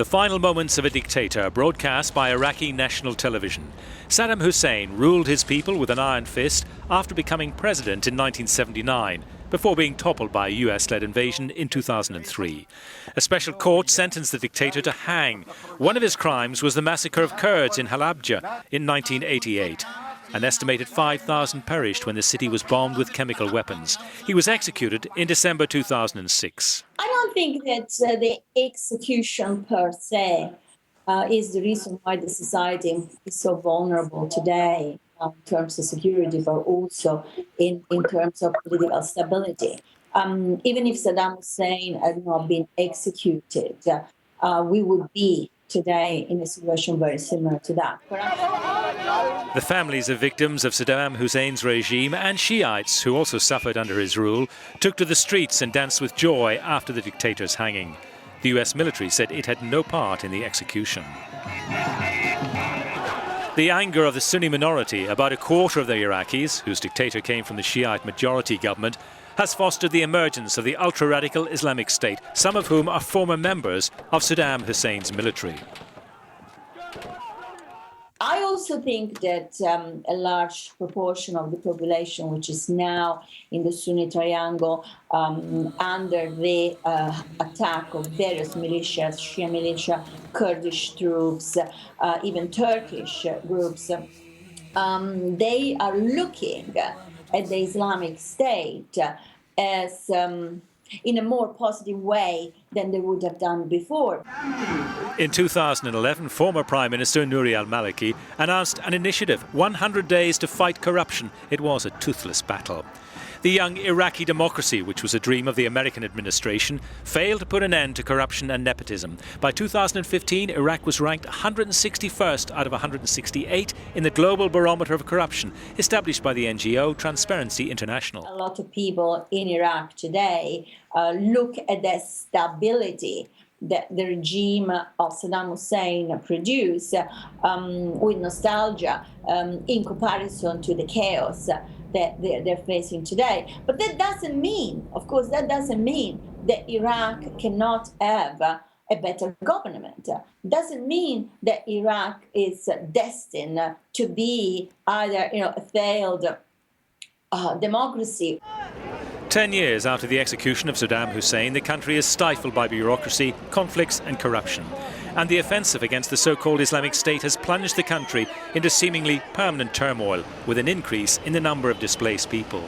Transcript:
The final moments of a dictator broadcast by Iraqi national television. Saddam Hussein ruled his people with an iron fist after becoming president in 1979, before being toppled by a US-led invasion in 2003. A special court sentenced the dictator to hang. One of his crimes was the massacre of Kurds in Halabja in 1988. An estimated 5,000 perished when the city was bombed with chemical weapons. He was executed in December 2006. I don't think that the execution per se is the reason why the society is so vulnerable today in terms of security, but also in terms of political stability. Even if Saddam Hussein had not been executed, we would be today in a situation very similar to that. The families of victims of Saddam Hussein's regime and Shiites, who also suffered under his rule, took to the streets and danced with joy after the dictator's hanging. The US military said it had no part in the execution. The anger of the Sunni minority, about a quarter of the Iraqis, whose dictator came from the Shiite majority government, has fostered the emergence of the ultra-radical Islamic State, some of whom are former members of Saddam Hussein's military. I also think that a large proportion of the population, which is now in the Sunni triangle, under the attack of various militias, Shia militia, Kurdish troops, even Turkish groups, they are looking at the Islamic State as in a more positive way than they would have done before. In 2011, former Prime Minister Nouri al-Maliki announced an initiative, 100 days to fight corruption. It was a toothless battle. The young Iraqi democracy, which was a dream of the American administration, failed to put an end to corruption and nepotism. By 2015, Iraq was ranked 161st out of 168 in the Global Barometer of Corruption, established by the NGO Transparency International. A lot of people in Iraq today look at the stability that the regime of Saddam Hussein produced with nostalgia in comparison to the chaos that they're facing today. But that doesn't mean, of course, that doesn't mean that Iraq cannot have a better government. It doesn't mean that Iraq is destined to be either, a failed democracy. 10 years after the execution of Saddam Hussein, the country is stifled by bureaucracy, conflicts and corruption. And the offensive against the so-called Islamic State has plunged the country into seemingly permanent turmoil, with an increase in the number of displaced people.